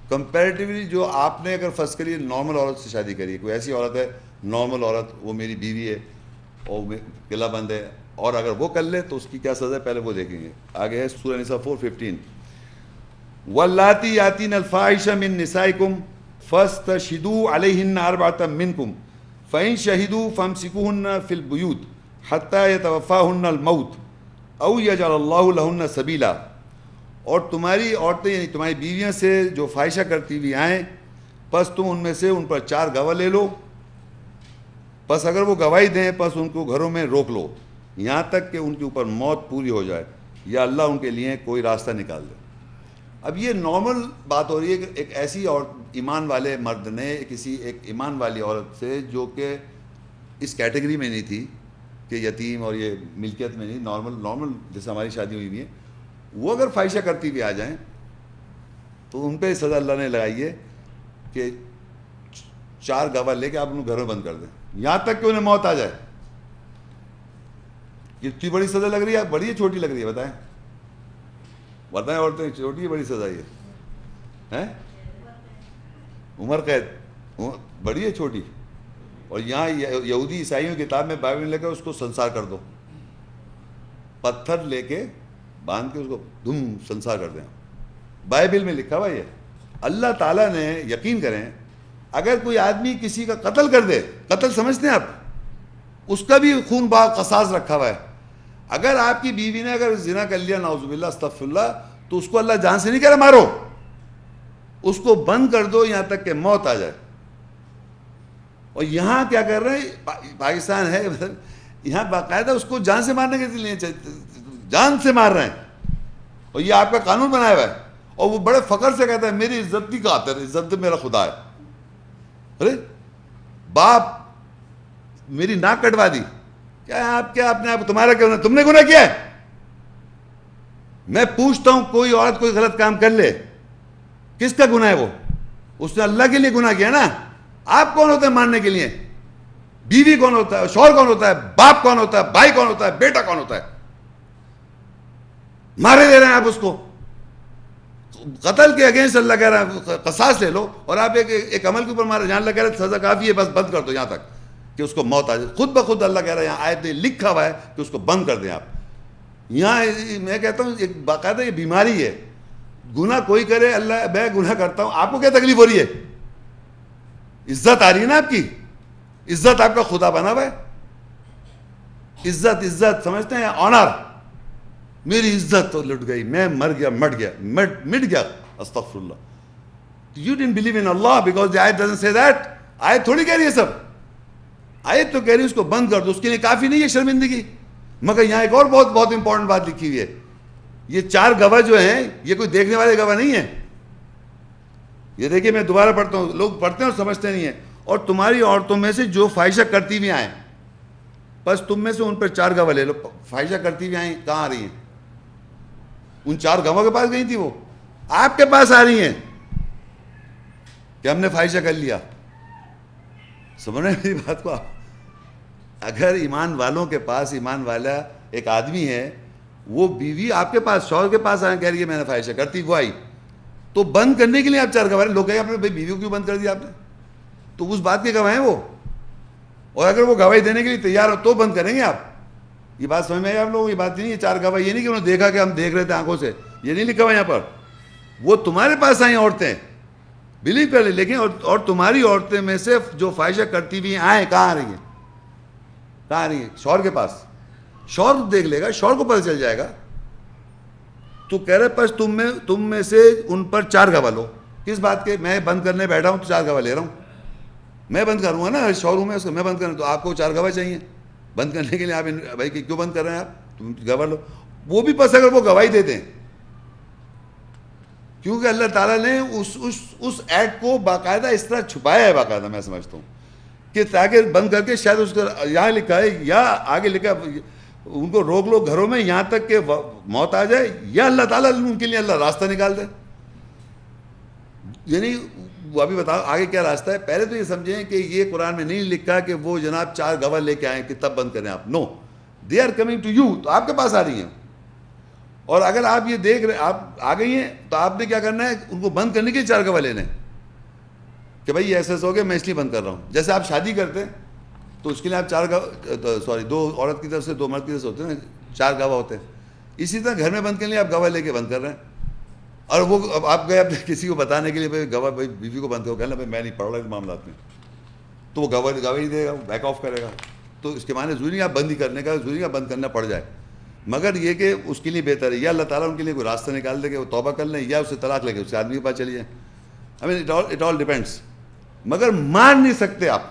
Comparatively جو آپ نے اگر فرض کریے نارمل عورت سے شادی کری ہے، کوئی ایسی عورت ہے نارمل عورت، وہ میری بیوی ہے اور قلعہ بند ہے، اور اگر وہ کر لے تو اس کی کیا سزا ہے پہلے وہ دیکھیں گے. آگے ہے سورہ نساء 4:15 واللاتی یاتین الفاحش من نسائکم فاستشہدوا علیہن اربعۃ منکم فإن شہدوا فامسکوہن فی البیوت حتی یتوفاہن الموت او یجعل اللہ لہن سبیلا. اور تمہاری عورتیں یعنی تمہاری بیویاں سے جو فاحشہ کرتی ہوئی آئیں، پس تم ان میں سے ان پر 4 گواہ لے لو، پس اگر وہ گواہی دیں پس ان کو گھروں میں روک لو یہاں تک کہ ان کے اوپر موت پوری ہو جائے یا اللہ ان کے لیے کوئی راستہ نکال دے. اب یہ نارمل بات ہو رہی ہے کہ ایک ایسی اور ایمان والے مرد نے کسی ایک ایمان والی عورت سے جو کہ اس کیٹیگری میں نہیں تھی کہ یتیم اور یہ ملکیت میں نہیں، نارمل جیسے ہماری شادی ہوئی ہوئی ہے، وہ اگر فاحشہ کرتی ہوئی آ جائیں تو ان پہ سزا اللہ نے لگائی ہے کہ 4 گواہ لے کے آپ ان کو گھر میں بند کر دیں یہاں تک کہ انہیں موت آ جائے. کتنی بڑی سزا لگ رہی ہے؟ بڑی ہے چھوٹی لگ رہی ہے؟ بتائیں عورتیں، چھوٹی ہے بڑی سزا یہ ہے؟ عمر قید بڑی ہے چھوٹی؟ اور یہاں یہودی عیسائیوں کی کتاب میں بائبل میں لے کے اس کو سنسار کر دو، پتھر لے کے باندھ کے اس کو دھم سنسار کر دیں. بائبل میں لکھا ہوا یہ. اللہ تعالیٰ نے، یقین کریں، اگر کوئی آدمی کسی کا قتل کر دے، قتل سمجھتے ہیں آپ، اس کا بھی خون باغ قصاص رکھا ہوا ہے. اگر آپ کی بیوی نے اگر زنا کر لیا، نعوذ باللہ استغفر اللہ، تو اس کو اللہ جان سے نہیں کہہ رہا مارو، اس کو بند کر دو یہاں تک کہ موت آ جائے. اور یہاں کیا کر رہے ہیں؟ پاکستان ہے یہاں باقاعدہ اس کو جان سے مارنے کے لیے جان سے مار رہے ہیں، اور یہ آپ کا قانون بنایا ہوا ہے. اور وہ بڑے فخر سے کہتا ہے میری عزت کی خاطر، عزت میرا خدا ہے. ارے باپ میری ناک کٹوا دی، کیا آپ نے تمہارا کیا تم نے گناہ کیا ہے؟ میں پوچھتا ہوں کوئی عورت کوئی غلط کام کر لے، کس کا گناہ ہے وہ؟ اس نے اللہ کے لیے گناہ کیا نا. آپ کون ہوتے ہیں ماننے کے لیے؟ بیوی کون ہوتا ہے؟ شوہر کون ہوتا ہے؟ باپ کون ہوتا ہے؟ بھائی کون ہوتا ہے؟ بیٹا کون ہوتا ہے؟ مارے دے رہے ہیں آپ اس کو. قتل کے اگینسٹ اللہ کہہ رہا ہے قصاص لے لو، اور آپ ایک عمل کے اوپر مارے جہاں اللہ کہہ رہا ہے سزا کافی ہے، بس بند کر دو یہاں تک کہ اس کو موت آ جائے. خود بخود اللہ کہہ رہا ہے، یہاں آیت میں لکھا ہوا ہے کہ اس کو بند کر دیں آپ. یہاں میں کہتا ہوں ایک باقاعدہ یہ بیماری ہے. گناہ کوئی کرے، اللہ میں گناہ کرتا ہوں، آپ کو کیا تکلیف ہو رہی ہے؟ عزت آ رہی ہے نا آپ کی، عزت آپ کا خدا بنا ہوا ہے. عزت سمجھتے ہیں؟ آنر، میری عزت تو لٹ گئی، میں مٹ گیا. استغفر اللہ. You didn't believe in Allah because the ayat doesn't say that. آیت تھوڑی کہہ رہی ہے سب، آیت تو کہہ رہی ہے اس کو بند کر دو. اس کے لیے کافی نہیں ہے شرمندگی. مگر یہاں ایک اور بہت امپورٹنٹ بات لکھی ہوئی ہے. یہ 4 گواہ جو ہیں یہ کوئی دیکھنے والے گواہ نہیں ہیں. یہ دیکھیے میں دوبارہ پڑھتا ہوں، لوگ پڑھتے ہیں اور سمجھتے نہیں ہیں. اور تمہاری عورتوں میں سے جو فاحشہ کرتی ہوئی آئیں، بس تم میں سے ان پر 4 گواہ لے لو. فاحشہ کرتی ہوئی آئیں کہاں آ رہی ہیں؟ ان 4 گواہوں کے پاس گئی تھی، وہ آپ کے پاس آ رہی ہیں کہ ہم نے فاحشہ کر لیا. سمجھ رہے ہیں میری بات کو آپ؟ اگر ایمان والوں کے پاس ایمان والا ایک آدمی ہے، وہ بیوی آپ کے پاس شوہر کے پاس آئے کہہ رہی ہے میں نے فاحشہ کرتی، وہ آئی تو بند کرنے کے لیے آپ 4 گواہ لوگ کہیں آپ نے بھائی بیوی کو کیوں بند کر دیا آپ نے؟ تو اس بات کے گواہ ہیں وہ. اور اگر وہ گواہی دینے کے لیے تیار ہو تو بند کریں گے آپ. یہ بات سمجھ میں آئی آپ لوگوں؟ یہ بات نہیں ہے 4 گواہ یہ نہیں کہ انہوں نے دیکھا کہ ہم دیکھ رہے تھے آنکھوں سے، یہ نہیں لکھا ہوا یہاں پر. وہ تمہارے پاس آئیں عورتیں، بلیو کر لیں، لیکن اور تمہاری عورتیں میں سے جو فاحشہ کرتی ہوئی آئیں کہاں آ رہی ہیں؟ کہاں آ رہی ہیں؟ شوہر کے پاس. شوہر دیکھ لے گا، شوہر کو پتہ چل جائے گا. تو کہہ رہے پس تم میں سے ان پر 4 گواہ لو. کس بات کے؟ میں بند کرنے بیٹھا ہوں تو 4 گواہ لے رہا ہوں. میں بند کروں گا نا، شوہر ہوں میں، اس کو میں بند کروں تو آپ کو 4 گواہ چاہیے بند کرنے کے لیے. آپ بھائی کیوں بند کر رہے ہیں آپ؟ تم گواہ لو. وہ بھی پس اگر وہ گواہی دیتے ہیں، کیونکہ اللہ تعالیٰ نے اس ایکٹ کو باقاعدہ اس طرح چھپایا ہے، باقاعدہ میں سمجھتا ہوں کہ تاکہ بند کر کے شاید اس کا یہاں لکھا ہے یا آگے لکھا ان کو روک لو گھروں میں یہاں تک کہ موت آ جائے، یا اللہ تعالیٰ ان کے لیے اللہ راستہ نکال دے. یعنی وہ ابھی بتاؤ آگے کیا راستہ ہے. پہلے تو یہ سمجھیں کہ یہ قرآن میں نہیں لکھا کہ وہ جناب 4 گواہ لے کے آئیں کہ تب بند کریں آپ. No, they are coming to you, تو آپ کے پاس آ رہی ہیں. اور اگر آپ یہ دیکھ رہے آپ آ گئی ہیں تو آپ نے کیا کرنا ہے, ان کو بند کرنے کے لیے 4 گواہ لینے کہ بھائی یہ ایسا ہو گیا, میں اس لیے بند کر رہا ہوں. جیسے آپ شادی کرتے ہیں تو اس کے لیے آپ 4 گواہ 2 عورت کی طرف سے 2 مرد کی طرف سے ہوتے ہیں, 4 گواہ ہوتے ہیں. اسی طرح گھر میں بند کرنے کے لیے آپ گواہ لے کے بند کر رہے ہیں. اور وہ آپ گئے کسی کو بتانے کے لیے بھائی گواہ بھائی بیوی کو بند کرو, کہنا بھائی میں نہیں پڑھ رہا ان معاملات میں, تو وہ گواہ نہیں دے گا, وہ بیک آف کرے گا. تو اس کے معنی ضروری نہیں آپ بند ہی کرنے کا, ضروری نہیں بند کرنا پڑ جائے, مگر یہ کہ اس کے لیے بہتر ہے یا اللہ تعالیٰ ان کے لیے کوئی راستہ نکال دے کہ وہ توبہ کر لیں, یا اسے طلاق لے کے اس کے آدمی کے پاس چلی جائیں. It all depends. مگر مان نہیں سکتے آپ